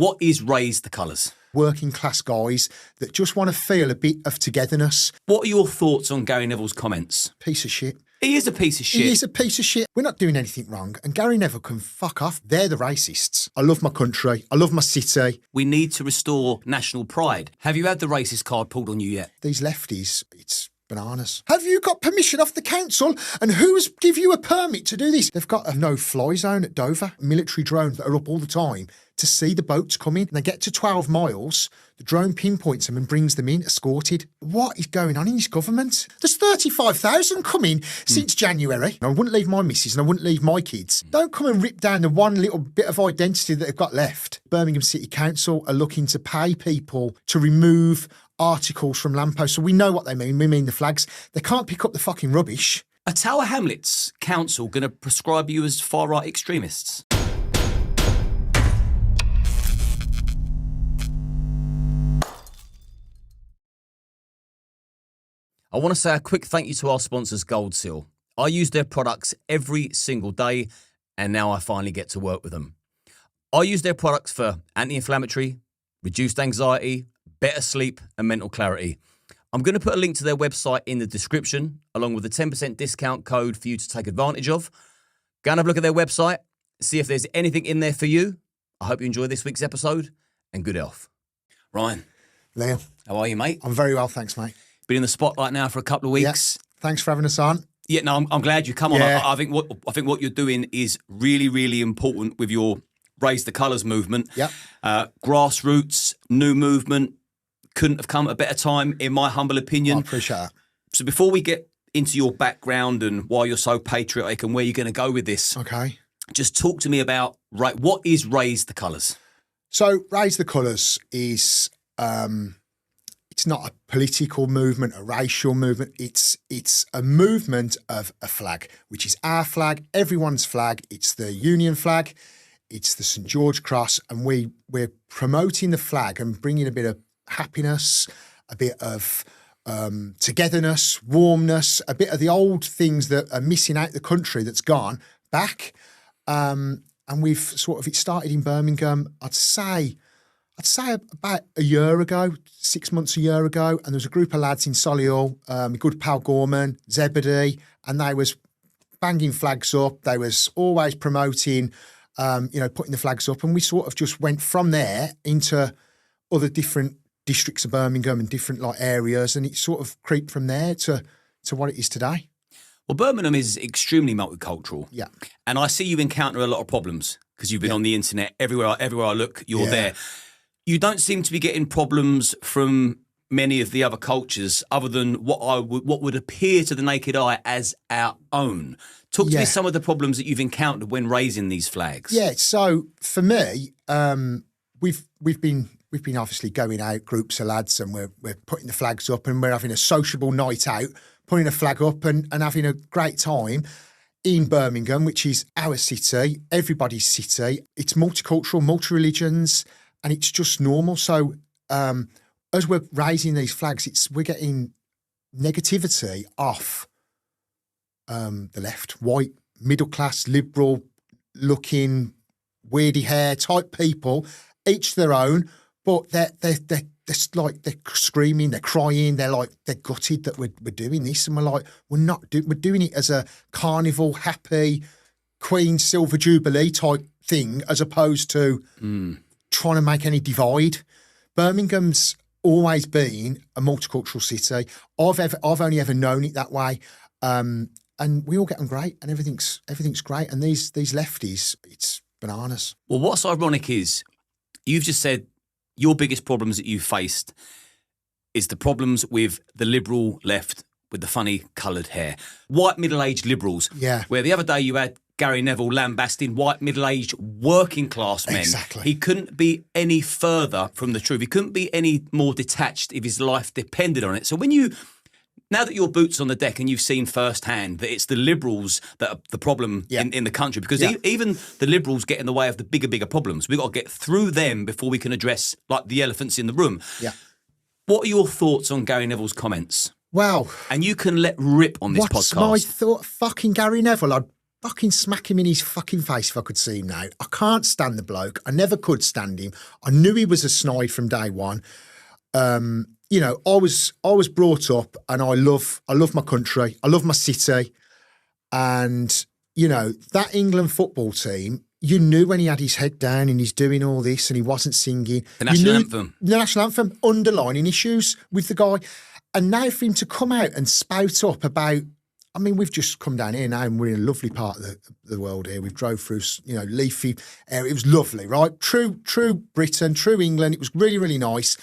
What is Raise the Colours? Working class guys that just want to feel a bit of togetherness. What are your thoughts on Gary Neville's comments? Piece of shit. He is a piece of shit. He is a piece of shit. We're not doing anything wrong. And Gary Neville can fuck off. They're the racists. I love my country. I love my city. We need to restore national pride. Have you had the racist card pulled on you yet? These lefties, it's bananas. Have you got permission off the council? And who's give you a permit to do this? They've got a no-fly zone at Dover. Military drones that are up all the time to see the boats coming. And they get to 12 miles, the drone pinpoints them and brings them in, escorted. What is going on in this government? There's 35,000 coming since January. I wouldn't leave my missus and I wouldn't leave my kids. Don't come and rip down the one little bit of identity that they've got left. Birmingham City Council are looking to pay people to remove articles from lampposts. So we know what they mean. We mean the flags. They can't pick up the fucking rubbish. Are Tower Hamlets Council going to prescribe you as far-right extremists? I want to say a quick thank you to our sponsors, Gold Seal. I use their products every single day, and now I finally get to work with them. I use their products for anti-inflammatory, reduced anxiety, better sleep, and mental clarity. I'm going to put a link to their website in the description, along with a 10% discount code for you to take advantage of. Go and have a look at their website, see if there's anything in there for you. I hope you enjoy this week's episode, and good health. Ryan. Liam. How are you, mate? I'm very well, thanks, mate. Been in the spotlight now for a couple of weeks. Yeah. Thanks for having us on. Yeah, no, I'm glad you come on. Yeah. I think what you're doing is really, really important with your Raise the Colours movement. Yeah. Grassroots, new movement. Couldn't have come at a better time, in my humble opinion. I appreciate that. So before we get into your background and why you're so patriotic and where you're going to go with this, Okay. just talk to me about what is Raise the Colours? So Raise the Colours is it's not a political movement, a racial movement. It's a movement of a flag, which is our flag, everyone's flag. It's the Union flag. It's the St George Cross, and we're promoting the flag and bringing a bit of happiness, a bit of togetherness, warmness, a bit of the old things that are missing out the country that's gone back. And we've it started in Birmingham, I'd say about a year ago, 6 months, a year ago, and there was a group of lads in Solihull, my good pal Gorman, Zebedee, and they was banging flags up. They was always promoting, putting the flags up, and we sort of just went from there into other different districts of Birmingham and different areas, and it sort of creeped from there to what it is today. Well, Birmingham is extremely multicultural. Yeah. And I see you encounter a lot of problems because you've been on the internet. Everywhere I look, you're there. You don't seem to be getting problems from many of the other cultures other than what would appear to the naked eye as our own. Talk to me some of the problems that you've encountered when raising these flags. Yeah, so for me, we've been obviously going out, groups of lads, and we're putting the flags up and we're having a sociable night out, putting a flag up and having a great time in Birmingham, which is our city, everybody's city. It's multicultural, multi-religions, and it's just normal. So as we're raising these flags, we're getting negativity off the left, white, middle class, liberal looking, weirdy hair type people, each their own, but they're screaming, they're crying, they're gutted that we're doing this, and we're doing it as a carnival, happy Queen Silver Jubilee type thing, as opposed to trying to make any divide. Birmingham's always been a multicultural city. I've only ever known it that way, and we all get on great, and everything's great. And these lefties, it's bananas. Well, what's ironic is you've just said your biggest problems that you've faced is the problems with the liberal left with the funny coloured hair. White middle-aged liberals. Yeah. Where the other day you had Gary Neville lambasting white middle-aged working class men. Exactly. He couldn't be any further from the truth. He couldn't be any more detached if his life depended on it. So now that your boot's on the deck and you've seen firsthand that it's the liberals that are the problem in the country, because even the liberals get in the way of the bigger problems. We've got to get through them before we can address the elephants in the room. Yeah. What are your thoughts on Gary Neville's comments? Well, and you can let rip on this what's podcast. my thought? Fucking Gary Neville. fucking smack him in his fucking face if I could see him now. I can't stand the bloke. I never could stand him. I knew he was a snide from day one. You know, I was brought up, and I love my country. I love my city, and you know that England football team. You knew when he had his head down and he's doing all this and he wasn't singing. The national anthem. The national anthem, underlining issues with the guy. And now for him to come out and spout up about, I mean, we've just come down here now and we're in a lovely part of the world here. We've drove through, you know, leafy area. It was lovely, right? True Britain, true England. It was really, really nice.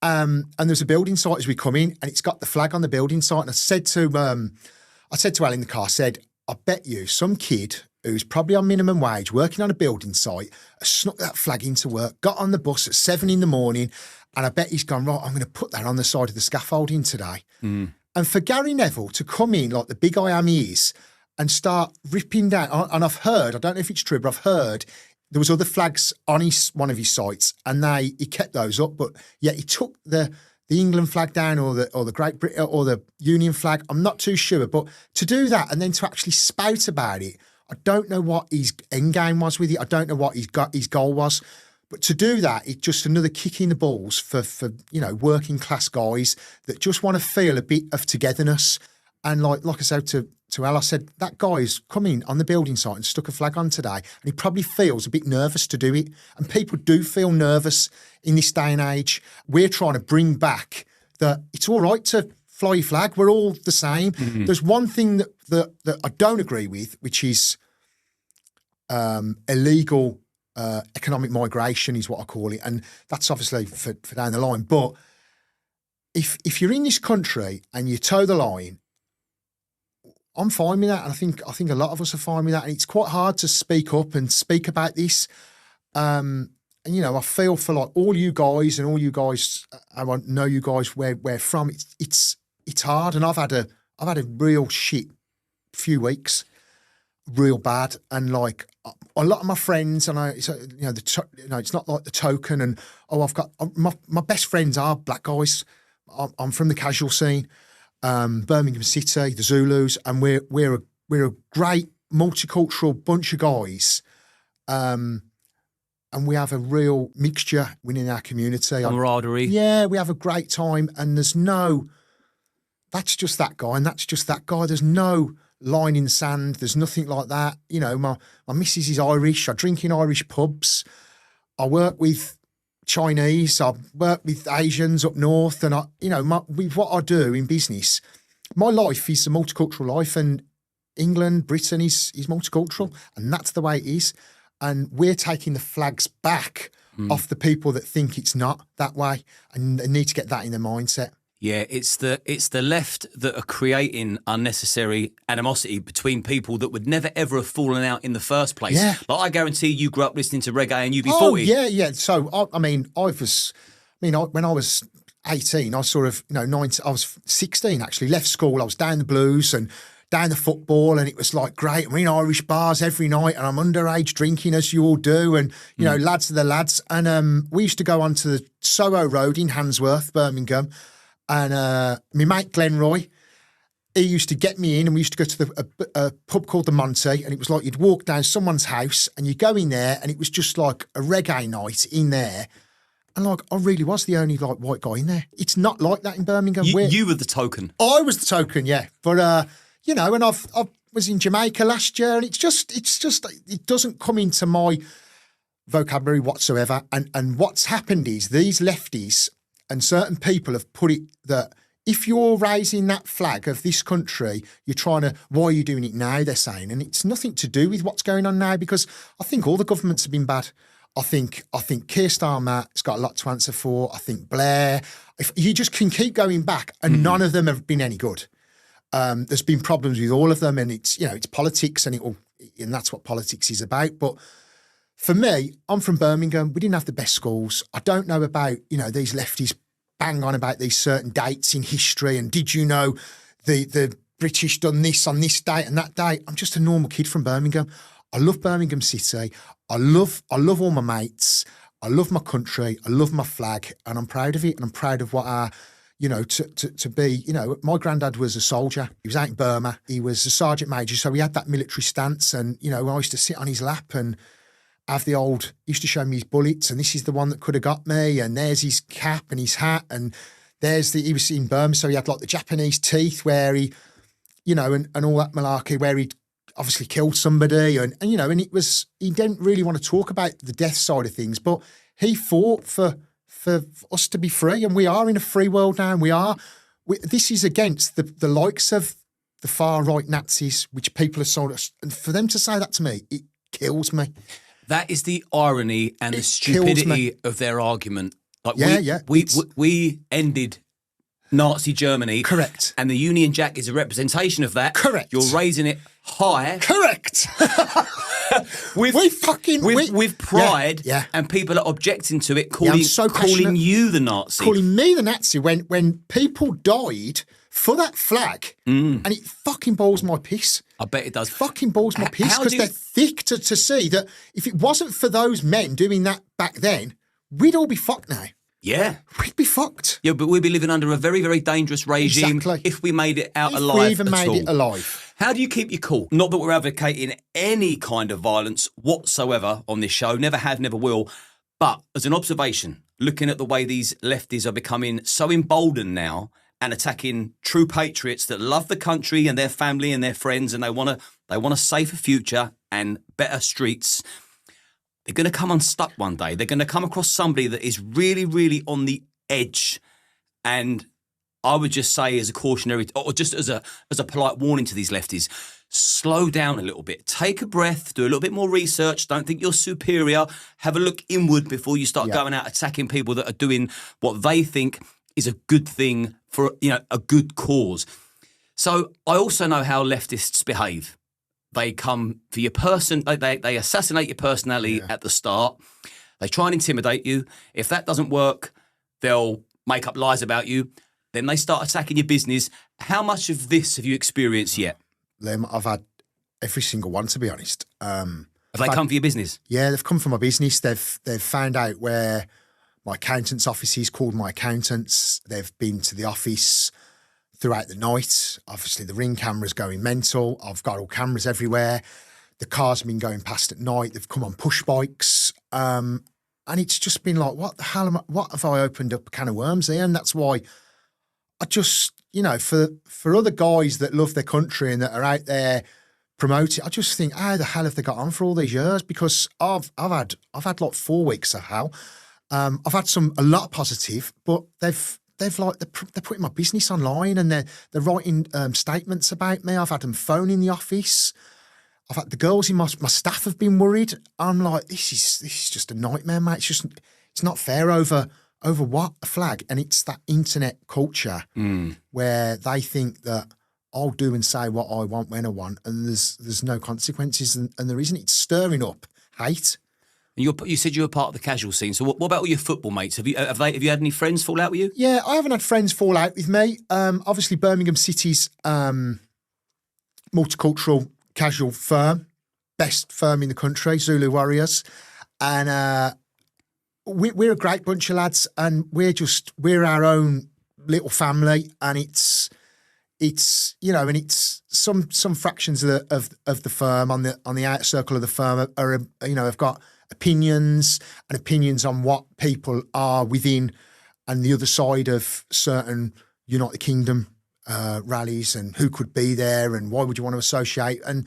And there's a building site as we come in and it's got the flag on the building site. And I said to Al in the car, I said, I bet you some kid who's probably on minimum wage, working on a building site, has snuck that flag into work, got on the bus at 7 a.m, and I bet he's gone, right, I'm going to put that on the side of the scaffolding today. And for Gary Neville to come in like the big I am he is and start ripping down, and I've heard, I don't know if it's true, but I've heard there was other flags on one of his sites and he kept those up, but yet he took the England flag down or the Great Britain or the Union flag. I'm not too sure, but to do that and then to actually spout about it, I don't know what his end game was with it. I don't know what his goal was. But to do that, it's just another kick in the balls for you know, working class guys that just want to feel a bit of togetherness. And like I said to Al, I said, that guy's come in on the building site and stuck a flag on today, and he probably feels a bit nervous to do it. And people do feel nervous in this day and age. We're trying to bring back that it's all right to fly your flag. We're all the same. Mm-hmm. There's one thing that I don't agree with, which is illegal economic migration is what I call it. And that's obviously for down the line. But if you're in this country and you toe the line, I'm fine with that. And I think a lot of us are fine with that. And it's quite hard to speak up and speak about this. And, you know, I feel for like all you guys and all you guys, I want to know you guys where from. It's hard. And I've had a real shit few weeks, real bad. And like a lot of my friends, and it's not like the token. And I've got my best friends are black guys. I'm from the casual scene. Birmingham City, the Zulus, and we're a great multicultural bunch of guys, and we have a real mixture within our community. Camaraderie. Yeah, we have a great time, and there's no, that's just that guy, and that's just that guy. There's no line in the sand. There's nothing like that. You know, my missus is Irish. I drink in Irish pubs. I work with Chinese, I work with Asians up north, and with what I do in business, my life is a multicultural life, and England, Britain is multicultural, and that's the way it is. And we're taking the flags back off the people that think it's not that way, and they need to get that in their mindset. Yeah, it's the left that are creating unnecessary animosity between people that would never ever have fallen out in the first place. Yeah. Like I guarantee you grew up listening to reggae and UB40. Oh, yeah. So when I was 18, I sort of, 19, I was 16 actually, left school. I was down the blues and down the football, and it was like great. We're in Irish bars every night, and I'm underage drinking as you all do, and lads are the lads. And we used to go onto the Soho Road in Handsworth, Birmingham. And my mate Glenn Roy, he used to get me in, and we used to go to a pub called the Monty, and it was like you'd walk down someone's house and you go in there, and it was just like a reggae night in there. And like I really was the only like white guy in there. It's not like that in Birmingham. You were the token. I was the token, yeah. But and I was in Jamaica last year, and it's just it doesn't come into my vocabulary whatsoever. And what's happened is these lefties and certain people have put it that if you're raising that flag of this country, why are you doing it now, they're saying. And it's nothing to do with what's going on now, because I think all the governments have been bad. I think Keir Starmer's got a lot to answer for. I think Blair. If you just can keep going back, and none of them have been any good. There's been problems with all of them, and it's politics, and that's what politics is about. But for me, I'm from Birmingham. We didn't have the best schools. I don't know about, these lefties bang on about these certain dates in history. And did you know the British done this on this date and that date? I'm just a normal kid from Birmingham. I love Birmingham City. I love all my mates. I love my country. I love my flag, and I'm proud of it. And I'm proud of what our, to be, my granddad was a soldier. He was out in Burma. He was a sergeant major, so he had that military stance. And, I used to sit on his lap and have he used to show me his bullets, and this is the one that could have got me, and there's his cap and his hat, and he was in Burma, so he had like the Japanese teeth where he, and all that malarkey where he'd obviously killed somebody, and it was, he didn't really want to talk about the death side of things, but he fought for us to be free, and we are in a free world now, and this is against the likes of the far-right Nazis, which people are sort of, and for them to say that to me, it kills me. That is the irony and the stupidity of their argument. Like we ended Nazi Germany. Correct. And the Union Jack is a representation of that. Correct. You're raising it high. Correct. with pride, and people are objecting to it, calling you the Nazi. Calling me the Nazi when people died for that flag, and it fucking balls my piss. I bet it does. Fucking balls my piss, because they're thick to see that if it wasn't for those men doing that back then, we'd all be fucked now. Yeah. We'd be fucked. Yeah, but we'd be living under a very, very dangerous regime if we made it out alive. If we even made it alive. How do you keep your cool? Not that we're advocating any kind of violence whatsoever on this show. Never have, never will. But as an observation, looking at the way these lefties are becoming so emboldened now and attacking true patriots that love the country and their family and their friends, and they want a safer future and better streets. They're going to come unstuck one day. They're going to come across somebody that is really, really on the edge. And I would just say, as a cautionary, or just as a polite warning to these lefties, slow down a little bit. Take a breath. Do a little bit more research. Don't think you're superior. Have a look inward before you start going out attacking people that are doing what they think is a good thing for a good cause. So I also know how leftists behave. They come for your person. They assassinate your personality at the start. They try and intimidate you. If that doesn't work, they'll make up lies about you. Then they start attacking your business. How much of this have you experienced yet? Liam, I've had every single one, to be honest. Have they come for your business? Yeah, they've come for my business. They've found out where my accountant's office is, called my accountants. They've been to the office throughout the night. Obviously, the Ring camera's going mental. I've got all cameras everywhere. The cars have been going past at night. They've come on push bikes. And it's just been like, what the hell what have I opened up a can of worms here? And that's why I just, for other guys that love their country and that are out there promoting, I just think, how the hell have they got on for all these years? Because I've had like 4 weeks of hell. I've had a lot positive, but they're putting my business online, and they're writing statements about me. I've had them phone in the office. I've had the girls in my staff have been worried. I'm like, this is just a nightmare, mate. It's not fair over what? A flag. And it's that internet culture where they think that I'll do and say what I want when I want, and there's no consequences, and there isn't. It's stirring up hate. You said you were part of the casual scene. So what about all your football mates? Have you had any friends fall out with you? Yeah, I haven't had friends fall out with me. Obviously, Birmingham City's multicultural casual firm, best firm in the country, Zulu Warriors, and we're a great bunch of lads, and we're our own little family, and it's and it's some fractions of the firm on the outer circle of the firm are have got opinions on what people are within and the other side of certain United Kingdom rallies, and who could be there and why would you want to associate. And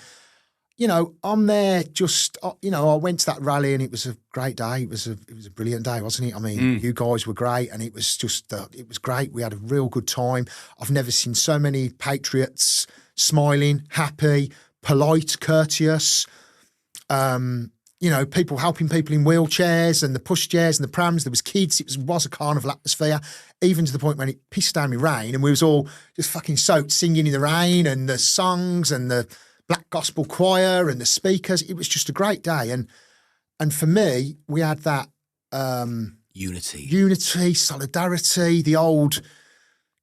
I'm there just I went to that rally, and it was a great day. It was a brilliant day, wasn't it? I mean, you guys were great, and it was just it was great. We had a real good time. I've never seen so many patriots smiling, happy, polite, courteous. People helping people in wheelchairs and the pushchairs and the prams. There was kids. It was a carnival atmosphere, even to the point when it pissed down with rain, and we was all just fucking soaked, singing in the rain, and the songs and the Black Gospel Choir and the speakers. It was just a great day, and for me, we had that unity, solidarity, the old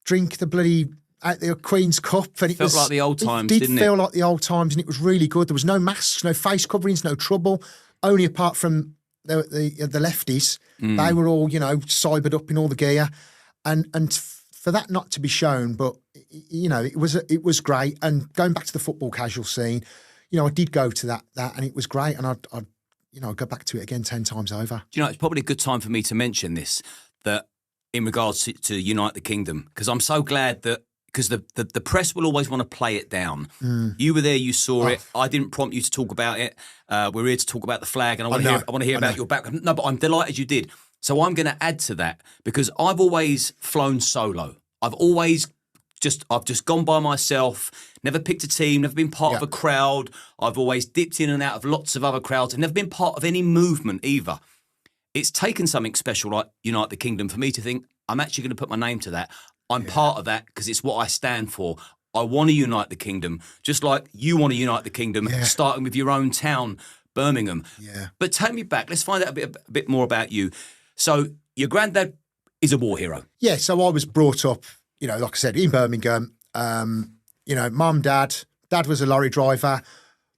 drink the bloody out the Queen's Cup, and it felt like the old times, didn't it? Feel like the old times, and it was really good. There was no masks, no face coverings, no trouble. Only apart from the lefties, they were all cybered up in all the gear, and for that not to be shown, but you know, it was great. And going back to the football casual scene, you know, I did go to that, and it was great, and I'd go back to it again 10 times over. Do you know, it's probably a good time for me to mention this, that in regards to Unite the Kingdom, because I'm so glad that, because the press will always want to play it down. You were there, you saw it. I didn't prompt you to talk about it. We're here to talk about the flag, and I want to hear about your background. No, but I'm delighted you did. So I'm going to add to that, because I've always flown solo. I've just gone by myself, never picked a team, never been part of a crowd. I've always dipped in and out of lots of other crowds. I've never been part of any movement either. It's taken something special like Unite the Kingdom for me to think, I'm actually going to put my name to that. I'm part of that because it's what I stand for. I want to unite the kingdom, just like you want to unite the kingdom, starting with your own town, Birmingham. Yeah. But take me back. Let's find out a bit more about you. So your granddad is a war hero. Yeah, so I was brought up, you know, like I said, in Birmingham. You know, mum, dad was a lorry driver.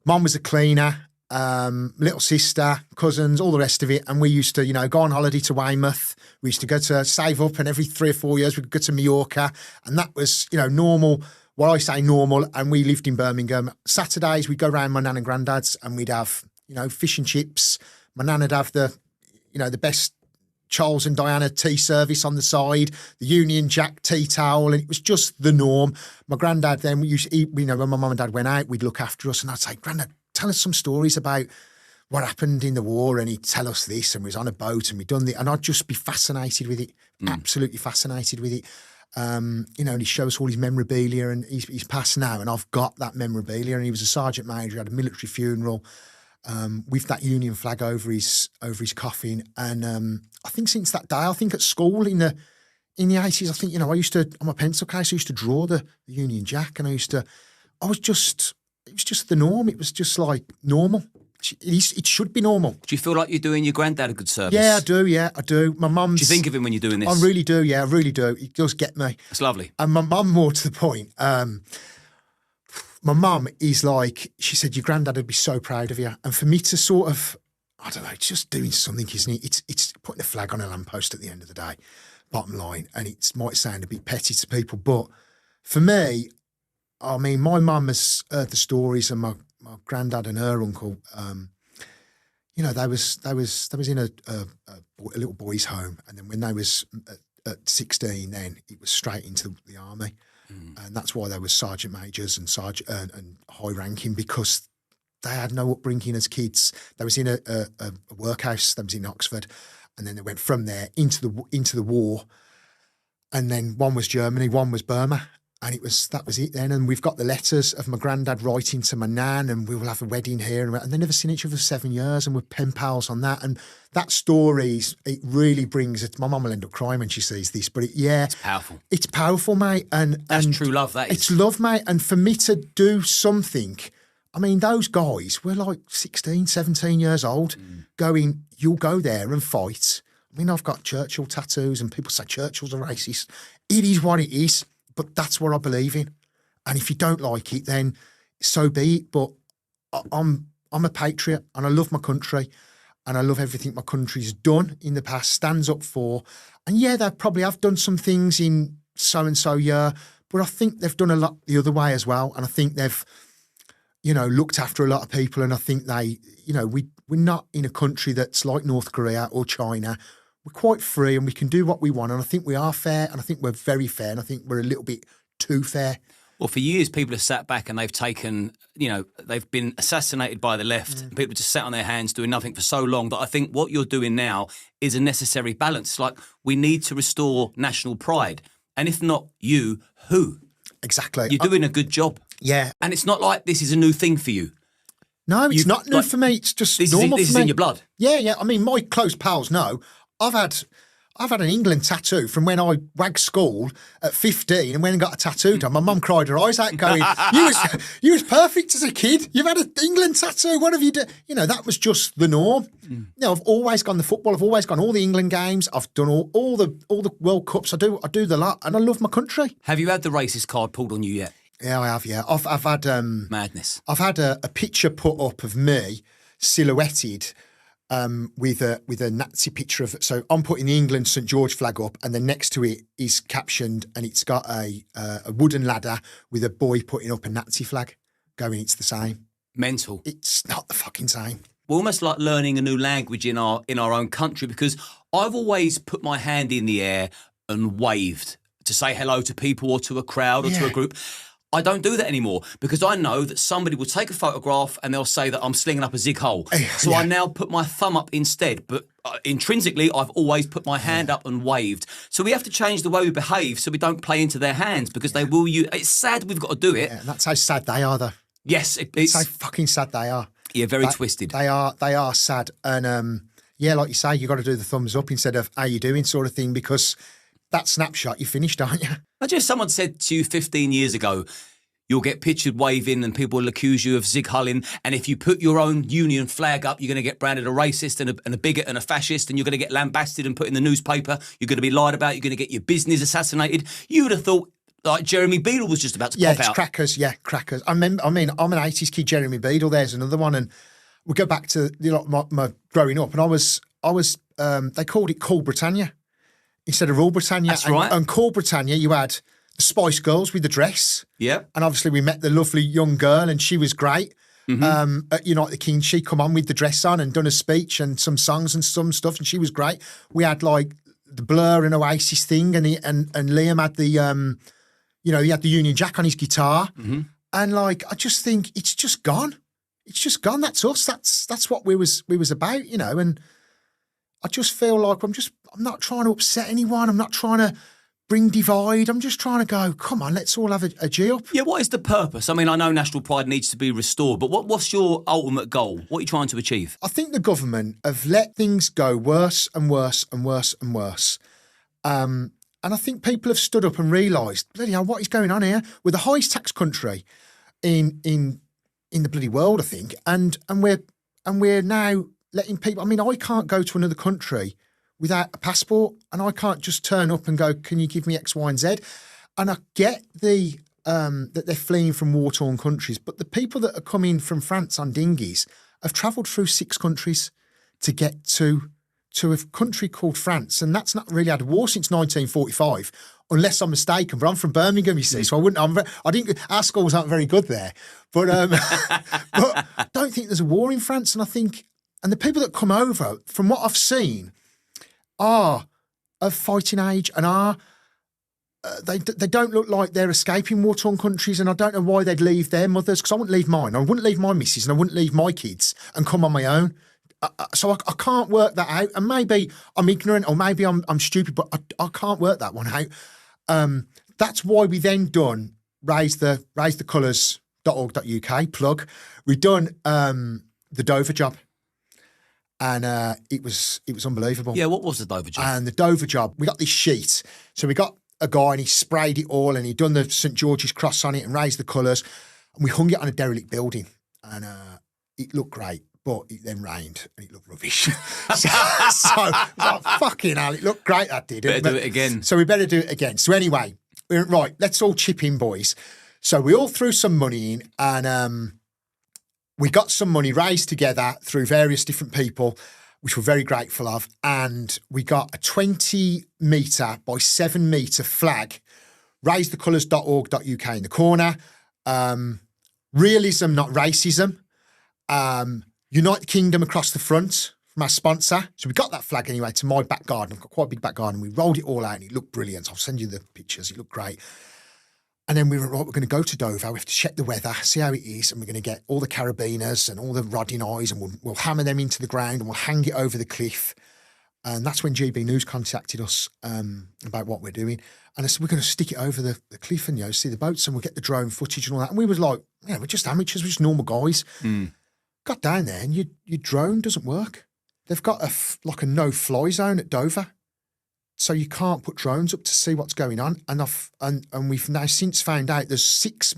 Mum was a cleaner. Little sister, cousins, all the rest of it. And we used to, you know, go on holiday to Weymouth. We used to go to save up, and every 3 or 4 years we'd go to Mallorca. And that was, you know, normal. Well, I say normal. And we lived in Birmingham. Saturdays we'd go around my nan and granddad's, and we'd have, you know, fish and chips. My nan would have the best Charles and Diana tea service on the side, the Union Jack tea towel, and it was just the norm. My granddad then, we used to eat, you know, when my mum and dad went out, we'd look after us, and I'd say, Granddad, tell us some stories about what happened in the war, and he'd tell us this, and we was on a boat, and we'd done the, and I'd just be fascinated with it, absolutely fascinated with it. You know, and he showed us all his memorabilia, and he's passed now, and I've got that memorabilia, and he was a sergeant major, he had a military funeral with that Union flag over his coffin, and I think since that day, I think at school in the 80s, I think, you know, I used to, on my pencil case, I used to draw the Union Jack, and it was just the norm. It was just like normal. It should be normal. Do you feel like you're doing your granddad a good service? Yeah, I do. My mum's... Do you think of him when you're doing this? I really do, yeah, I really do. It does get me. It's lovely. And my mum, more to the point, my mum is like, she said, your granddad would be so proud of you. And for me to sort of, I don't know, it's just doing something, isn't it? It's putting a flag on a lamppost at the end of the day, bottom line. And it might sound a bit petty to people, but for me, I mean, my mum has heard the stories, and my granddad and her uncle, you know, they was in a little boys' home, and then when they was at 16, then it was straight into the army, and that's why they were sergeant majors and and high ranking, because they had no upbringing as kids. They was in a workhouse. They was in Oxford, and then they went from there into the war, and then one was Germany, one was Burma. And that was it then. And we've got the letters of my granddad writing to my nan, and we will have a wedding here. And they never seen each other for 7 years, and we're pen pals on that. And that story, it really brings it. My mum will end up crying when she sees this, but it's powerful. It's powerful, mate. And that's true love, that is. It's love, mate. And for me to do something, I mean, those guys were like 16, 17 years old going, you'll go there and fight. I mean, I've got Churchill tattoos, and people say Churchill's a racist. It is what it is. But that's what I believe in. And if you don't like it, then so be it. But I'm a patriot, and I love my country, and I love everything my country's done in the past, stands up for. And yeah, they probably have done some things in so-and-so year, but I think they've done a lot the other way as well. And I think they've, you know, looked after a lot of people. And I think they, you know, we're not in a country that's like North Korea or China. We're quite free, and we can do what we want. And I think we are fair, and I think we're very fair, and I think we're a little bit too fair. Well, for years, people have sat back and they've taken, you know, they've been assassinated by the left. And people just sat on their hands doing nothing for so long that I think what you're doing now is a necessary balance. It's like, we need to restore national pride. And if not you, who? Exactly. You're doing a good job. Yeah. And it's not like this is a new thing for you. No, it's not new for me. It's just normal for me. This is in your blood. Yeah. I mean, my close pals know. I've had an England tattoo from when I wagged school at 15 and went and got a tattoo done. My mum cried her eyes out going, you was perfect as a kid. You've had an England tattoo. What have you done? You know, that was just the norm. You know, I've always gone the football. I've always gone all the England games. I've done all the World Cups. I do the lot, and I love my country. Have you had the racist card pulled on you yet? Yeah, I have, yeah. I've had... Madness. I've had a picture put up of me silhouetted with a Nazi picture of. So I'm putting the England St George flag up, and then next to it is captioned, and it's got a wooden ladder with a boy putting up a Nazi flag, going, "It's the same." Mental. It's not the fucking same. We're almost like learning a new language in our own country, because I've always put my hand in the air and waved to say hello to people or to a crowd or to a group. I don't do that anymore because I know that somebody will take a photograph and they'll say that I'm slinging up a zig hole. So I now put my thumb up instead. But intrinsically, I've always put my hand up and waved. So we have to change the way we behave so we don't play into their hands, because they will use. It's sad we've got to do it. Yeah, that's how sad they are, though. Yes, it's how fucking sad they are. Yeah, very twisted. They are sad, and like you say, you got to do the thumbs up instead of "how you doing" sort of thing, because that snapshot, you're finished, aren't you? Imagine if someone said to you 15 years ago, you'll get pictured waving and people will accuse you of zig hulling, and if you put your own union flag up, you're going to get branded a racist and a bigot and a fascist, and you're going to get lambasted and put in the newspaper. You're going to be lied about. You're going to get your business assassinated. You would have thought like Jeremy Beadle was just about to pop out. Crackers. Yeah, crackers. I mean, I'm an 80s kid, Jeremy Beadle. There's another one, and we go back to my growing up, and I was they called it Cool Britannia instead of Rule Britannia. That's right. And Cool Britannia, you had the Spice Girls with the dress. Yeah. And obviously we met the lovely young girl, and she was great. At Unite the King, she come on with the dress on and done a speech and some songs and some stuff, and she was great. We had like the Blur and Oasis thing, and Liam had the he had the Union Jack on his guitar, and like I just think it's just gone. It's just gone. That's us. That's what we was about, and I just feel like I'm not trying to upset anyone. I'm not trying to bring divide. I'm just trying to go, come on, let's all have a G up. Yeah, what is the purpose? I mean, I know national pride needs to be restored, but what's your ultimate goal? What are you trying to achieve? I think the government have let things go worse and worse and worse and worse. And I think people have stood up and realised, bloody hell, what is going on here? We're the highest tax country in the bloody world, I think. And we're now letting people, I mean, I can't go to another country without a passport, and I can't just turn up and go, can you give me X, Y, and Z? And I get that they're fleeing from war-torn countries, but the people that are coming from France on dinghies have travelled through 6 countries to get to a country called France, and that's not really had a war since 1945, unless I'm mistaken. But I'm from Birmingham, you see, so our schools aren't very good there. But but I don't think there's a war in France, and I think, and the people that come over, from what I've seen, are of fighting age and are they don't look like they're escaping war-torn countries, and I don't know why they'd leave their mothers, because I wouldn't leave mine. I wouldn't leave my missus, and I wouldn't leave my kids and come on my own. So I can't work that out, and maybe I'm ignorant or maybe I'm stupid, but I can't work that one out. That's why we then done raisethecolours.org.uk plug. We done the Dover job. And it was unbelievable. Yeah, what was the Dover job? And the Dover job, we got this sheet. So we got a guy, and he sprayed it all, and he'd done the St George's cross on it and raised the colours. And we hung it on a derelict building. And it looked great, but it then rained and it looked rubbish. so like, fucking hell, it looked great, that did. Better do it again. So we better do it again. So anyway, we went, right, let's all chip in, boys. So we all threw some money in, and we got some money raised together through various different people, which we're very grateful of. And we got a 20 metre by 7 metre flag, raisethecolours.org.uk in the corner. Realism, not racism. Unite the Kingdom across the front from our sponsor. So we got that flag anyway to my back garden. I've got quite a big back garden. We rolled it all out and it looked brilliant. I'll send you the pictures. It looked great. And then we were, right, we're going to go to Dover. We have to check the weather, see how it is, and we're going to get all the carabiners and all the rodding eyes, and we'll hammer them into the ground, and we'll hang it over the cliff. And that's when GB News contacted us about what we're doing. And I said, we're going to stick it over the cliff and, see the boats, and we'll get the drone footage and all that. And we was like, we're just amateurs, we're just normal guys. Got down there, and your drone doesn't work. They've got a no-fly zone at Dover. So you can't put drones up to see what's going on. And we've now since found out there's 6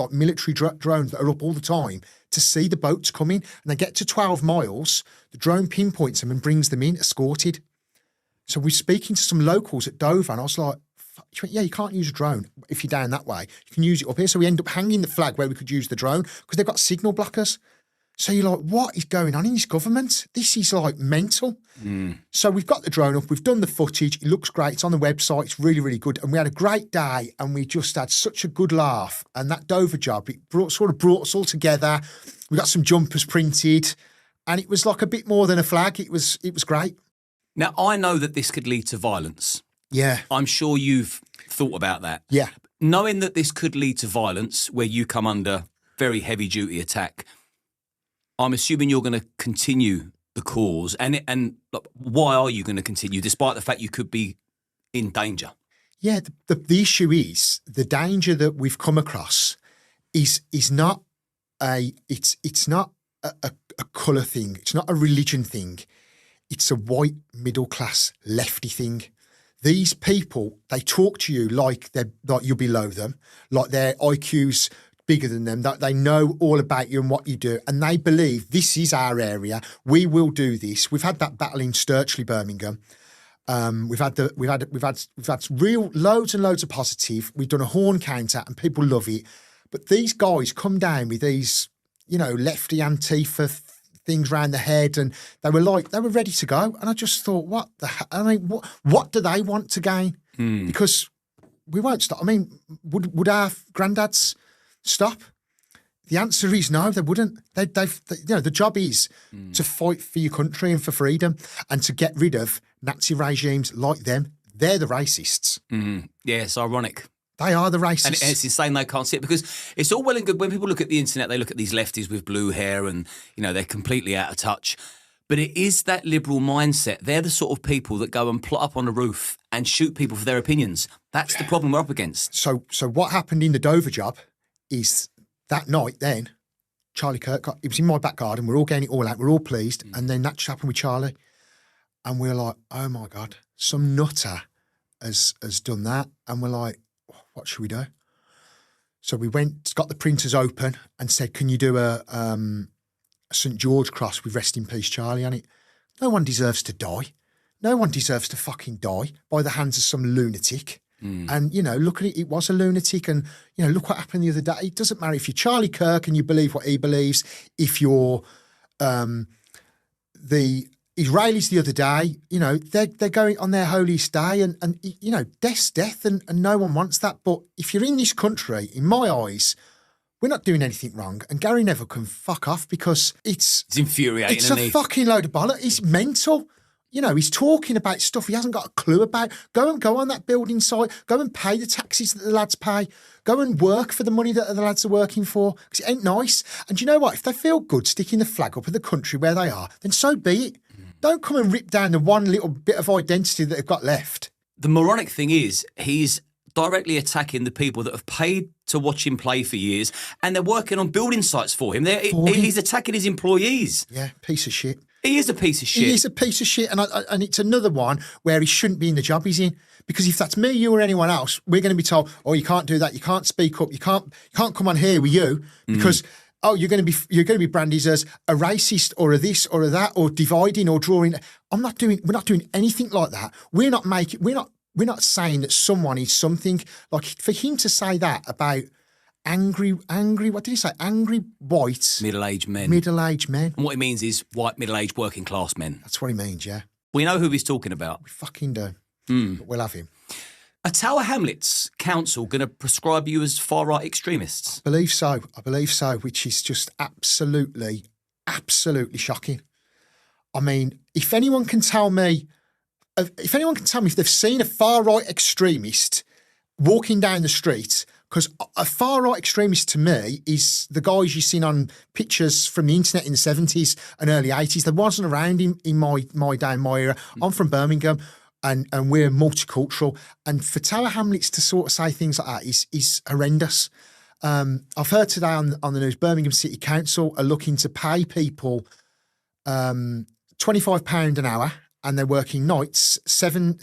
military drones that are up all the time to see the boats coming. And they get to 12 miles, the drone pinpoints them and brings them in escorted. So we're speaking to some locals at Dover, and I was like, you can't use a drone if you're down that way. You can use it up here. So we end up hanging the flag where we could use the drone because they've got signal blockers. So you're like, what is going on in this government? This is like mental. So we've got the drone up. We've done the footage. It looks great. It's on the website. It's really, really good. And we had a great day and we just had such a good laugh. And that Dover job, it sort of brought us all together. We got some jumpers printed and it was like a bit more than a flag. It was great. Now, I know that this could lead to violence. Yeah. I'm sure you've thought about that. Yeah. Knowing that this could lead to violence where you come under very heavy duty attack, I'm assuming you're going to continue the cause. And why are you going to continue despite the fact you could be in danger? Yeah, the issue is the danger that we've come across is not it's not a colour thing. It's not a religion thing. It's a white middle class lefty thing. These people, they talk to you like you're below them, like their IQ's bigger than them, that they know all about you and what you do, and they believe this is our area. We will do this. We've had that battle in Sturchley, Birmingham. We've had real loads and loads of positive. We've done a horn counter and people love it. But these guys come down with these, lefty Antifa things around the head, and they were ready to go. And I just thought, what do they want to gain? Because we won't stop. I mean, would our granddads stop? The answer is no, they wouldn't. The job is to fight for your country and for freedom and to get rid of Nazi regimes like them. They're the racists. Yeah, it's ironic. They are the racists. And it's insane they can't see it, because it's all well and good when people look at the internet, they look at these lefties with blue hair and, they're completely out of touch. But it is that liberal mindset. They're the sort of people that go and plot up on the roof and shoot people for their opinions. That's the problem we're up against. So what happened in the Dover job is that night then, Charlie Kirk, it was in my back garden. We're all getting it all out. We're all pleased. And then that just happened with Charlie. And we're like, oh, my God, some nutter has done that. And we're like, what should we do? So we got the printers open and said, can you do a St. George cross with Rest in Peace Charlie on it? No one deserves to die. No one deserves to fucking die by the hands of some lunatic. And, look at it, it was a lunatic. And, look what happened the other day. It doesn't matter if you're Charlie Kirk and you believe what he believes, if you're the Israelis the other day, they're going on their holiest day and death's death and no one wants that. But if you're in this country, in my eyes, we're not doing anything wrong. And Gary Neville can fuck off because it's infuriating. It's a fucking load of bollocks. It's mental. He's talking about stuff he hasn't got a clue about. Go on that building site. Go and pay the taxes that the lads pay. Go and work for the money that the lads are working for, because it ain't nice. And you know what? If they feel good sticking the flag up of the country where they are, then so be it. Don't come and rip down the one little bit of identity that they've got left. The moronic thing is he's directly attacking the people that have paid to watch him play for years, and they're working on building sites for him. He's attacking his employees. Yeah, piece of shit. He is a piece of shit. He is a piece of shit, and it's another one where he shouldn't be in the job he's in. Because if that's me, you, or anyone else, we're going to be told, "Oh, you can't do that. You can't speak up. You can't come on here with you because you're going to be branded as a racist or a this or a that or dividing or drawing." We're not doing anything like that. We're not saying that someone is something. Like, for him to say that about angry, what did he say? Angry white middle-aged men. And what he means is white middle-aged working class men. That's what he means, yeah. We know who he's talking about. We fucking do. But we'll have him. Are Tower Hamlets Council going to prescribe you as far-right extremists? I believe so, which is just absolutely shocking. I mean, if anyone can tell me if they've seen a far-right extremist walking down the street, because a far-right extremist to me is the guys you've seen on pictures from the internet in the 70s and early 80s. They wasn't around in my day, my era. I'm from Birmingham and we're multicultural. And for Tower Hamlets to sort of say things like that is horrendous. I've heard today on the news, Birmingham City Council are looking to pay people £25 an hour, and they're working nights, 7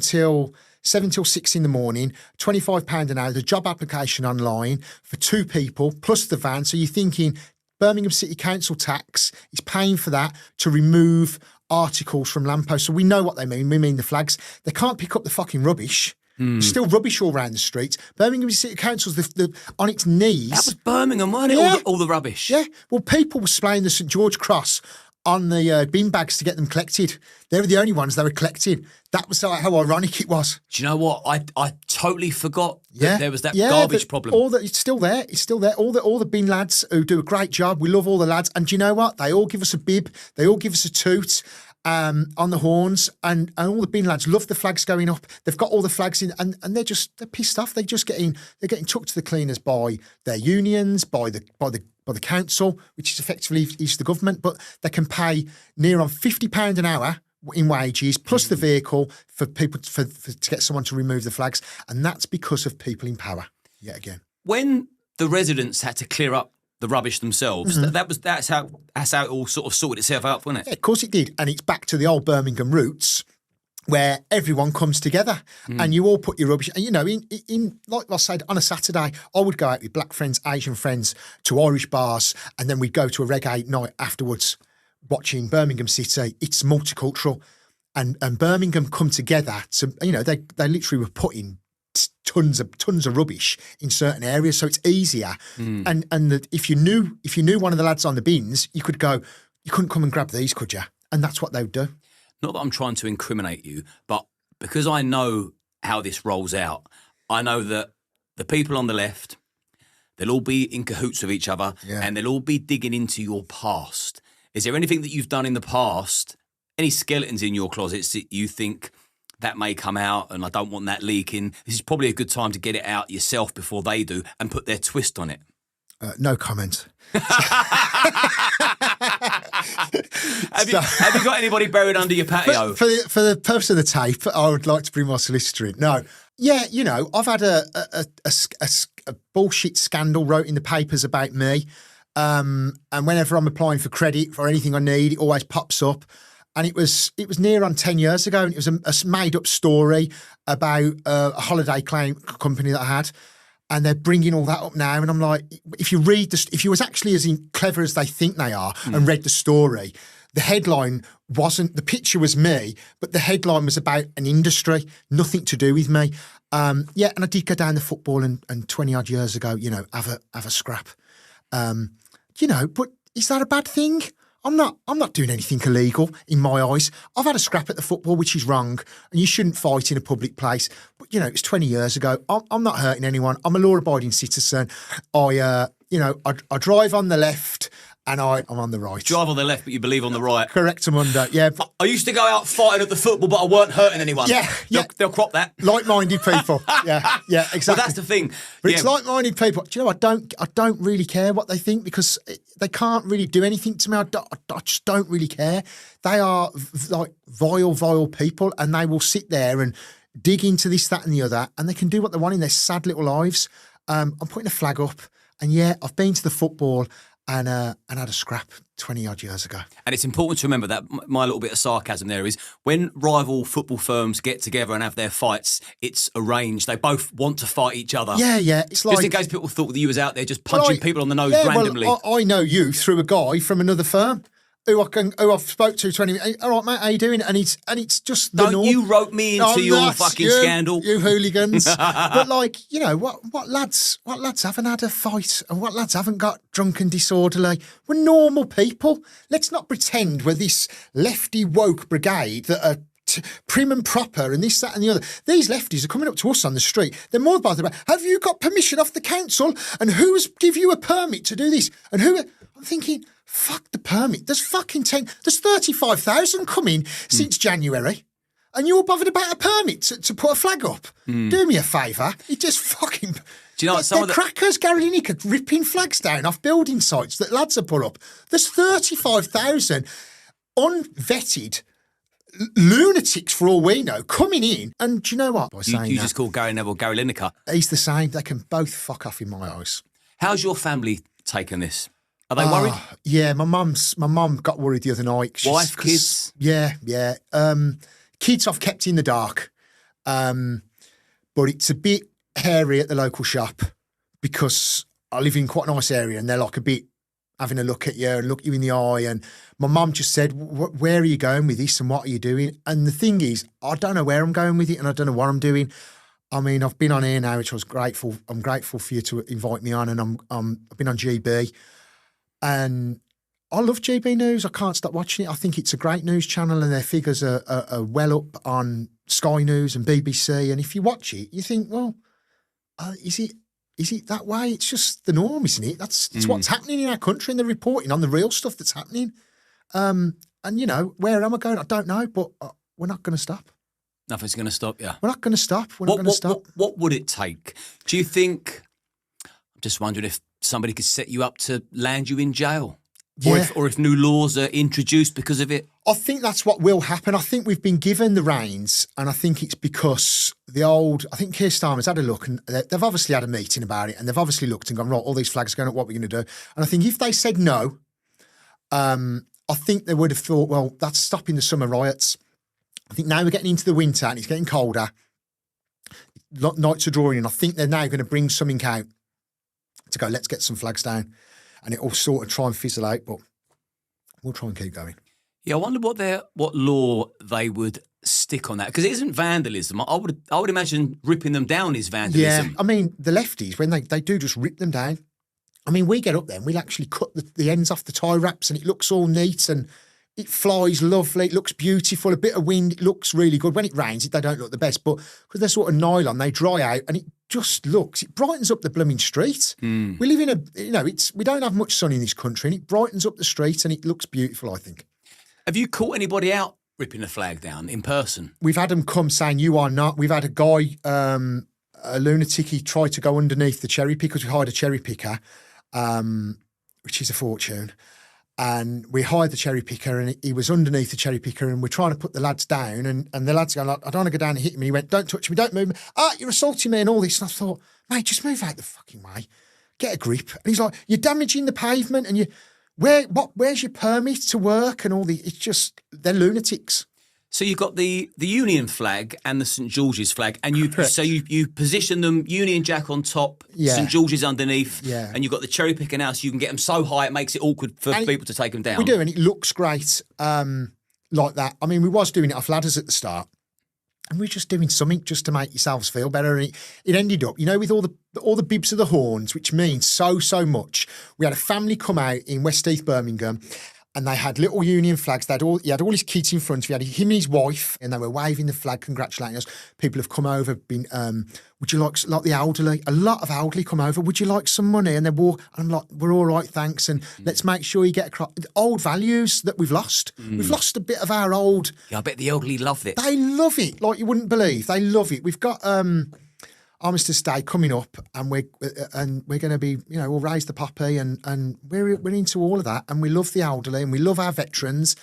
till 6 in the morning, £25 an hour, the job application online for 2 people plus the van. So you're thinking Birmingham City Council tax is paying for that to remove articles from lampposts. So we know what they mean. We mean the flags. They can't pick up the fucking rubbish. There's still rubbish all around the streets. Birmingham City Council's on its knees. That was Birmingham, wasn't it? Yeah. All the rubbish. Yeah. Well, people were spraying the St George cross on the bin bags to get them collected. They were the only ones they were collecting. That was how ironic it was. Do you know what? I totally forgot that there was that garbage problem. It's still there. It's still there. All the bin lads who do a great job. We love all the lads. And do you know what? They all give us a bib. They all give us a toot on the horns. And all the bin lads love the flags going up. They've got all the flags in, and they're pissed off. They're getting took to the cleaners by their unions, by the council, which is effectively is the government, but they can pay near on £50 an hour in wages plus the vehicle for people to get someone to remove the flags, and that's because of people in power. Yet again, when the residents had to clear up the rubbish themselves, that's how it all sort of sorted itself out, wasn't it? Yeah, of course it did, and it's back to the old Birmingham roots, where everyone comes together and you all put your rubbish. And, in like I said, on a Saturday, I would go out with black friends, Asian friends to Irish bars, and then we'd go to a reggae night afterwards watching Birmingham City. It's multicultural. And Birmingham come together to, they literally were putting tons of rubbish in certain areas, so it's easier. If you knew one of the lads on the bins, you couldn't come and grab these, could you? And that's what they would do. Not that I'm trying to incriminate you, but because I know how this rolls out, I know that the people on the left, they'll all be in cahoots with each other and they'll all be digging into your past. Is there anything that you've done in the past, any skeletons in your closets that you think that may come out and I don't want that leaking? This is probably a good time to get it out yourself before they do and put their twist on it. No comment. Have you got anybody buried under your patio? For the purpose of the tape, I would like to bring my solicitor in. No. Yeah, I've had a bullshit scandal wrote in the papers about me. And whenever I'm applying for credit for anything I need, it always pops up. And it was near on 10 years ago, and it was a made-up story about a holiday claim company that I had. And they're bringing all that up now, and I'm like, if you was actually as clever as they think they are and read the story, the headline wasn't, the picture was me, but the headline was about an industry, nothing to do with me. And I did go down the football and 20 odd years ago, have a scrap. But is that a bad thing? I'm not doing anything illegal in my eyes. I've had a scrap at the football, which is wrong, and you shouldn't fight in a public place. But it's 20 years ago. I'm not hurting anyone. I'm a law-abiding citizen. I drive on the left and I'm on the right. Drive on the left, but you believe on the right. Correct, Amundo. Yeah. I used to go out fighting at the football, but I weren't hurting anyone. Yeah. They'll crop that. Like-minded people. Yeah, exactly. Well, that's the thing. But it's like-minded people. Do you know, I don't really care what they think because they can't really do anything to me. I just don't really care. They are like vile people, and they will sit there and dig into this, that and the other, and they can do what they want in their sad little lives. I'm putting a flag up, and I've been to the football and had a scrap 20 odd years ago. And it's important to remember that my little bit of sarcasm there is when rival football firms get together and have their fights, it's arranged. They both want to fight each other. Yeah. It's like, just in case people thought that you was out there just punching people on the nose randomly. Well, I know you through a guy from another firm who I've spoke to 20 minutes. All right, mate, how you doing? And it's just the norm. You wrote me into your fucking scandal. You hooligans. But what lads haven't had a fight and what lads haven't got drunk and disorderly? We're normal people. Let's not pretend we're this lefty woke brigade that are prim and proper and this, that and the other. These lefties are coming up to us on the street. They're more bothered about, have you got permission off the council? And who's give you a permit to do this? And who? I'm thinking, fuck the permit. There's 35,000 coming since January. And you're bothered about a permit to put a flag up. Do me a favour. It just fucking... Do you know what? Some of the crackers, Gary Lineker, ripping flags down off building sites that lads have put up. There's 35,000 unvetted lunatics, for all we know, coming in. And do you know what? You just call Gary Neville Gary Lineker. He's the same. They can both fuck off in my eyes. How's your family taken this? Are they worried? Yeah, my mum got worried the other night. Wife, kids? Yeah. Kids I've kept in the dark. But it's a bit hairy at the local shop because I live in quite a nice area and they're like a bit having a look at you and look you in the eye. And my mum just said, where are you going with this and what are you doing? And the thing is, I don't know where I'm going with it and I don't know what I'm doing. I mean, I've been on here now, which I was grateful. I'm grateful for you to invite me on, and I've been on GB, and I love GB News. I can't stop watching it. I think it's a great news channel, and their figures are well up on Sky News and BBC. And if you watch it, you think, well, is it that way? It's just the norm, isn't it? It's what's happening in our country, and they're reporting on the real stuff that's happening. And where am I going? I don't know, but we're not going to stop. Nothing's going to stop you. We're not going to stop. We're not going to stop. What would it take? Do you think? I'm just wondering if somebody could set you up to land you in jail. Yeah. Or if new laws are introduced because of it? I think that's what will happen. I think we've been given the reins, and I think it's because I think Keir Starmer's had a look, and they've obviously had a meeting about it, and they've obviously looked and gone, right, all these flags are going up, what are we going to do? And I think if they said no, I think they would have thought, well, that's stopping the summer riots. I think now we're getting into the winter and it's getting colder. Nights are drawing in. I think they're now going to bring something out to go, let's get some flags down. And it'll sort of try and fizzle out, but we'll try and keep going. Yeah, I wonder what law they would stick on that, because it isn't vandalism. I would imagine ripping them down is vandalism. Yeah, I mean, the lefties, when they do just rip them down, I mean, we get up there and we'll actually cut the ends off the tie wraps, and it looks all neat and it flies lovely. It looks beautiful. A bit of wind, it looks really good. When it rains, they don't look the best, but because they're sort of nylon, they dry out and it just it brightens up the blooming street. We live in we don't have much sun in this country, and it brightens up the street and it looks beautiful, I think. Have you caught anybody out ripping the flag down in person? We've had them come saying, you are not. We've had a guy, a lunatic, he tried to go underneath the cherry pickers. We hired a cherry picker, which is a fortune. And we hired the cherry picker, and he was underneath the cherry picker, and we're trying to put the lads down, and the lads going, like, I don't want to go down and hit him. And he went, don't touch me, don't move me. You're assaulting me and all this. And I thought, mate, just move out the fucking way. Get a grip. And he's like, you're damaging the pavement, and where's your permit to work and all it's just, they're lunatics. So you've got the Union flag and the St George's flag, and you position them Union Jack on top, St George's underneath, and you've got the cherry picking out, so you can get them so high it makes it awkward for people to take them down. We do, and it looks great like that. I mean, we was doing it off ladders at the start, and we're just doing something just to make yourselves feel better. And it ended up, with all the bibs of the horns, which means so much. We had a family come out in West East Birmingham, and they had little Union flags. He had all his kids in front of him. He had him and his wife, and they were waving the flag, congratulating us. People have come over, would you like the elderly? A lot of elderly come over. Would you like some money? And they walk, and I'm like, we're all right, thanks. And let's make sure you get across old values that we've lost. We've lost a bit of our old. Yeah, I bet the elderly love it. They love it like you wouldn't believe. They love it. We've got Armistice Day coming up, and we're going to be, we'll raise the poppy, and we're into all of that, and we love the elderly, and we love our veterans,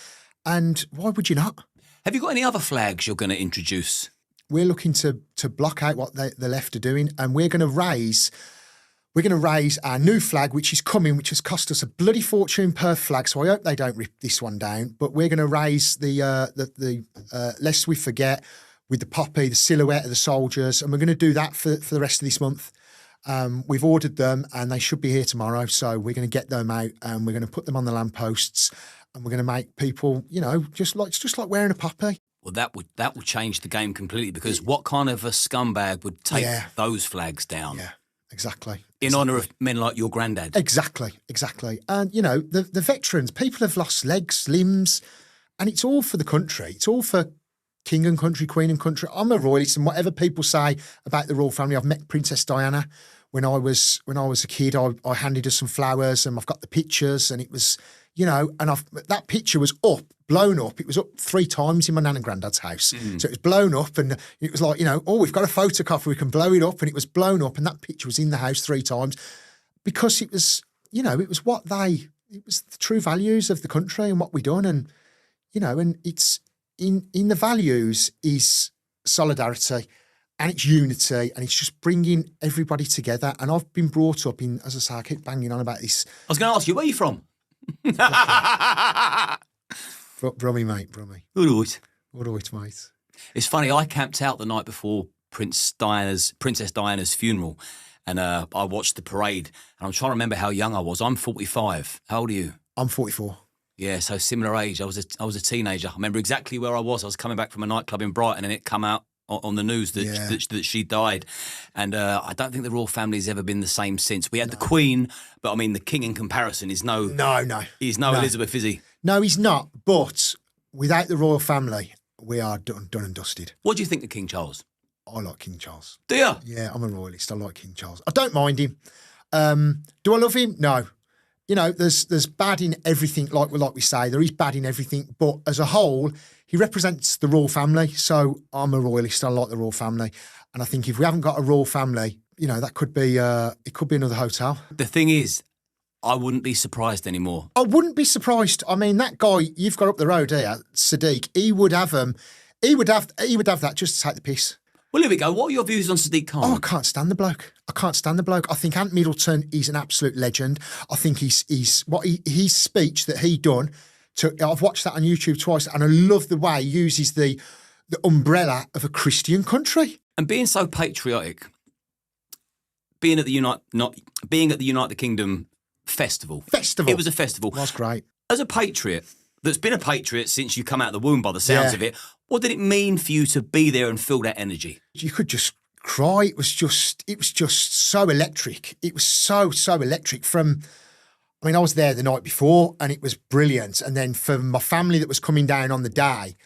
and why would you not? Have you got any other flags you're going to introduce? We're looking to block out what the left are doing, and we're going to raise our new flag, which is coming, which has cost us a bloody fortune per flag. So I hope they don't rip this one down. But we're going to raise the Lest We Forget, with the poppy, the silhouette of the soldiers, and we're going to do that for the rest of this month. We've ordered them, and they should be here tomorrow. So we're going to get them out, and we're going to put them on the lampposts, and we're going to make people, just like wearing a poppy. Well, that would change the game completely, because what kind of a scumbag would take those flags down? Yeah, exactly. In honour of men like your granddad. Exactly. And, the veterans, people have lost legs, limbs, and it's all for the country. It's all for King and country, Queen and country. I'm a royalist, and whatever people say about the royal family, I've met Princess Diana when I was a kid. I handed her some flowers, and I've got the pictures, and it was, and that picture was blown up. It was up 3 times in my nan and granddad's house. So it was blown up, and it was like, we've got a photocopy, we can blow it up, and it was blown up, and that picture was in the house 3 times because it was, it was it was the true values of the country and what we done, and and it's. In the values is solidarity, and it's unity, and it's just bringing everybody together. And I've been brought up in, as I say, I keep banging on about this. I was going to ask you, where are you from? Brummy, mate, Brummy. All right, mate. It's funny, I camped out the night before Princess Diana's funeral, and I watched the parade, and I'm trying to remember how young I was. I'm 45. How old are you? I'm 44. Yeah, so similar age. I was a teenager. I remember exactly where I was. I was coming back from a nightclub in Brighton, and it come out on the news that, Yeah. that she died. And I don't think the royal family's ever been the same since. We had the Queen, but I mean, the King in comparison is no Elizabeth, is he? No, he's not. But without the royal family, we are done and dusted. What do you think of King Charles? I like King Charles. Do you? Yeah, I'm a royalist. I like King Charles. I don't mind him. Do I love him? No. You know, there's bad in everything, like we say. There is bad in everything. But as a whole, he represents the royal family. So I'm a royalist. I like the royal family. And I think if we haven't got a royal family, you know, that could be it could be another hotel. The thing is, I wouldn't be surprised anymore. I wouldn't be surprised. I mean, that guy you've got up the road here, Sadiq, he would have that just to take the piss. Well, here we go. What are your views on Sadiq Khan? Oh, I can't stand the bloke. I think Ant Middleton is an absolute legend. I think his speech that he done. I've watched that on YouTube twice, and I love the way he uses the umbrella of a Christian country. And being so patriotic, being at the United Kingdom festival. It was a festival. It was great. As a patriot that's been a patriot since you come out of the womb, by the sounds of it, what did it mean for you to be there and feel that energy? You could just cry. It was just so electric. It was so electric. I was there the night before and it was brilliant. And then for my family that was coming down on the day,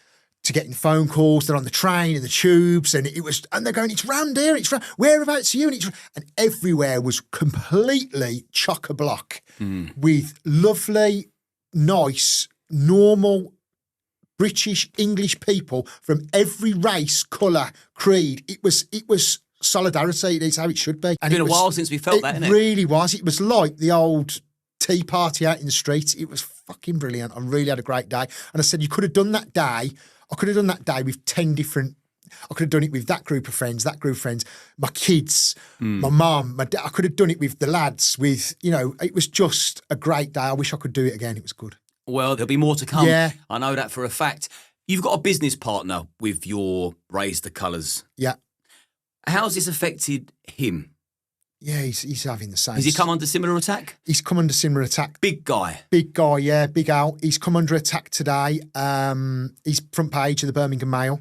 to getting phone calls, they're on the train and the tubes, and they're going, it's round here, it's round, whereabouts are you? And everywhere was completely chock-a-block with lovely, nice, normal British, English people from every race, colour, creed. It was solidarity. It's how it should be. And it's been a while since we felt that, isn't it? It really was. It was like the old tea party out in the streets. It was fucking brilliant. I really had a great day. And I said, you could have done that day. I could have done that day with 10 different... I could have done it with that group of friends, my kids, my mum, my dad. I could have done it with the lads, it was just a great day. I wish I could do it again. It was good. Well, there'll be more to come. Yeah. I know that for a fact. You've got a business partner with your Raise the Colours. Yeah. How's this affected him? Yeah, he's having the same. Has he come under similar attack? He's come under similar attack. Big guy, yeah, Big Al. He's come under attack today. He's front page of the Birmingham Mail.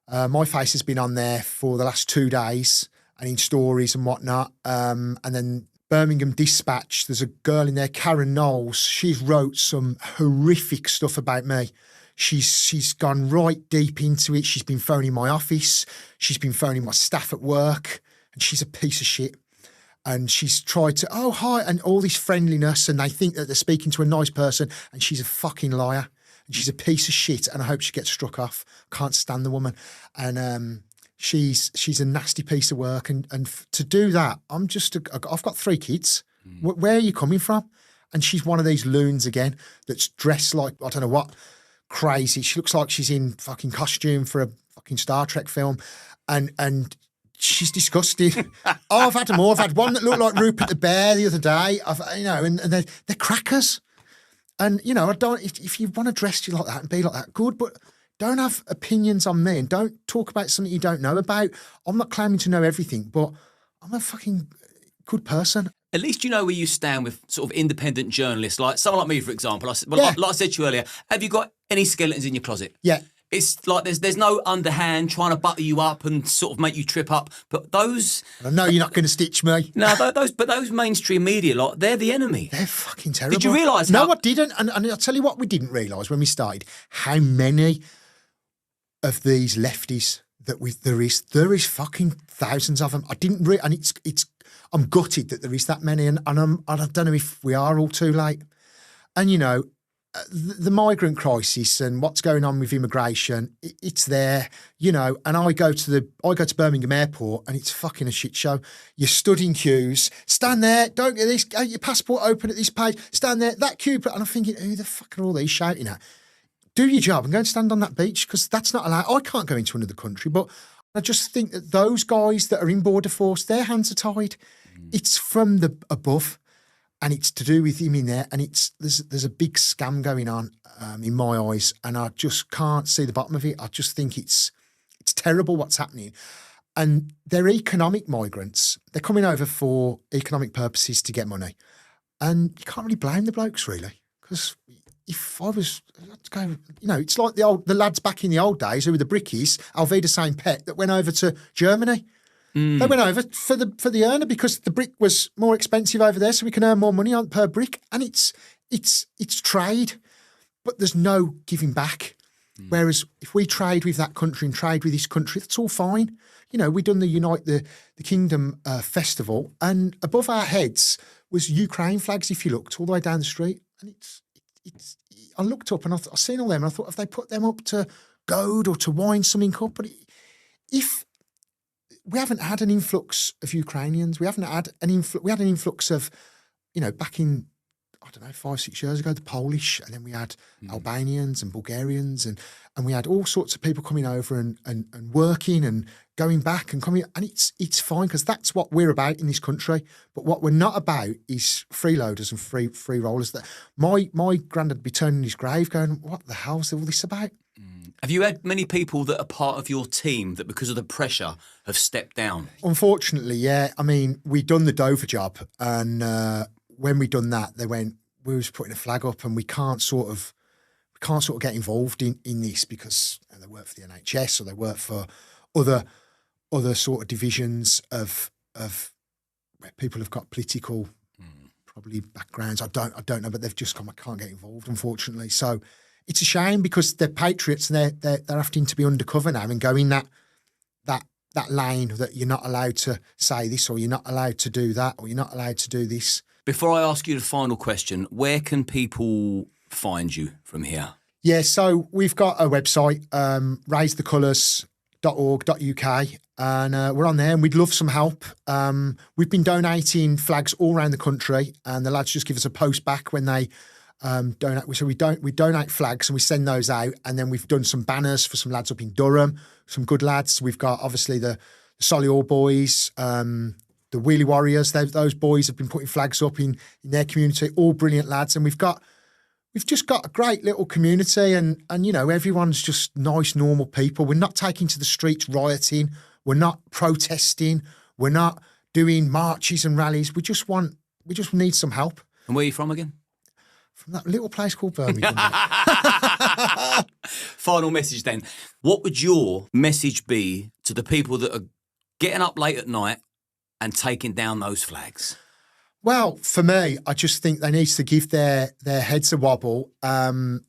My face has been on there for the last 2 days and in stories and whatnot. And then Birmingham Dispatch, there's a girl in there, Karen Knowles. She's wrote some horrific stuff about me. She's gone right deep into it. She's been phoning my office. She's been phoning my staff at work. And she's a piece of shit. And she's tried to, oh, hi, and all this friendliness, and they think that they're speaking to a nice person, and she's a fucking liar. And she's a piece of shit, and I hope she gets struck off. Can't stand the woman. And she's a nasty piece of work. And to do that, I've got 3 kids. Where are you coming from? And she's one of these loons again that's dressed like, I don't know what, crazy. She looks like she's in fucking costume for a fucking Star Trek film. And she's disgusting. I've had them all. I've had one that looked like Rupert the Bear the other day. And they're crackers. And, I don't, if you want to dress you like that and be like that, good, but don't have opinions on me and don't talk about something you don't know about. I'm not claiming to know everything, but I'm a fucking good person. At least you know where you stand with sort of independent journalists, like someone like me, for example. Like I said to you earlier, have you got any skeletons in your closet? Yeah. It's like there's no underhand trying to butter you up and sort of make you trip up. But those... I know you're not going to stitch me. No, those mainstream media lot, they're the enemy. They're fucking terrible. Did you realise No, I didn't. And I'll tell you what we didn't realise when we started, how many of these lefties that there is fucking thousands of them. I didn't and it's I'm gutted that there is that many, and I don't know if we are all too late. And the migrant crisis and what's going on with immigration, it's there, and I go to Birmingham Airport and it's fucking a shit show. You're stood in queues, stand there, don't get this, get your passport open at this page, stand there, that queue, and I'm thinking, who the fuck are all these shouting at? Do your job and go and stand on that beach, because that's not allowed. I can't go into another country, but I just think that those guys that are in border force, their hands are tied. It's from the above. And it's to do with him in there, and there's a big scam going on in my eyes, and I just can't see the bottom of it. I just think it's terrible what's happening. And they're economic migrants. They're coming over for economic purposes to get money. And you can't really blame the blokes, really, because if I was, let's go, you know, it's like the lads back in the old days who were the brickies, Alvida St. Pet, that went over to Germany. They went over for the earner because the brick was more expensive over there, so we can earn more money on per brick, and it's trade, but there's no giving back. Whereas if we trade with that country and trade with this country, that's all fine. You know, we done the Unite the Kingdom festival, and above our heads was Ukraine flags. If you looked all the way down the street, and it's. I looked up and I seen all them, and I thought, have they put them up to goad or to wind something up? But if we haven't had an influx of Ukrainians, we haven't had an influx. We had an influx of, you know, back in, I don't know, 5-6 years ago, the Polish, and then we had Albanians and Bulgarians, and we had all sorts of people coming over and working and going back and coming, and it's fine because that's what we're about in this country. But what we're not about is freeloaders and free rollers. That my granddad would be turning his grave, going, "What the hell's all this about?" Have you had many people that are part of your team that, because of the pressure, have stepped down? Unfortunately, yeah. I mean, we done the Dover job, and when we done that, they went, we was putting a flag up, and we can't sort of get involved in this because they work for the NHS or they work for other sort of divisions of where people have got political probably backgrounds. I don't know, but they've just come. I can't get involved, unfortunately. So it's a shame because they're patriots and they're having to be undercover now and go in that lane that you're not allowed to say this, or you're not allowed to do that, or you're not allowed to do this. Before I ask you the final question, where can people find you from here? Yeah, so we've got a website, raisethecolours.org.uk, and we're on there, and we'd love some help. We've been donating flags all around the country, and the lads just give us a post back when they donate. So we donate flags and we send those out, and then we've done some banners for some lads up in Durham, some good lads. We've got obviously the Solihull boys, the Wheelie Warriors. Those boys have been putting flags up in their community, all brilliant lads, and we've just got a great little community, and you know, everyone's just nice, normal people. We're not taking to the streets rioting. We're not protesting. We're not doing marches and rallies. We just need some help. And where are you from again? From that little place called Birmingham. Final message then. What would your message be to the people that are getting up late at night and taking down those flags? Well, for me, I just think they need to give their heads a wobble and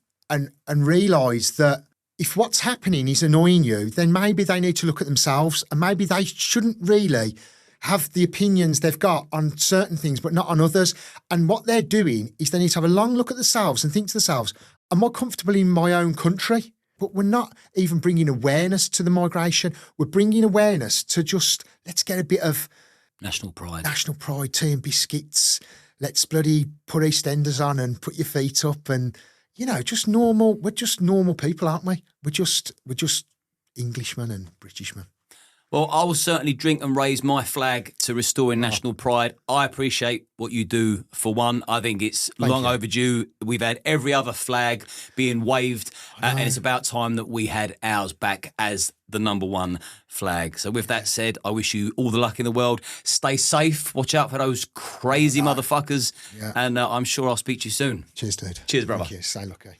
realise that if what's happening is annoying you, then maybe they need to look at themselves, and maybe they shouldn't really have the opinions they've got on certain things but not on others. And what they're doing is they need to have a long look at themselves and think to themselves, am I comfortable in my own country? But we're not even bringing awareness to the migration. We're bringing awareness to just, let's get a bit of national pride, tea and biscuits. Let's bloody put EastEnders on and put your feet up, and you know, just normal. We're just normal people, aren't we? We're just Englishmen and Britishmen. Well, I will certainly drink and raise my flag to restoring national pride. I appreciate what you do for one. I think it's long overdue. We've had every other flag being waved, and it's about time that we had ours back as the number one flag. So with that said, I wish you all the luck in the world. Stay safe. Watch out for those crazy motherfuckers. Yeah. And I'm sure I'll speak to you soon. Cheers, dude. Cheers, brother. Thank you. Stay lucky.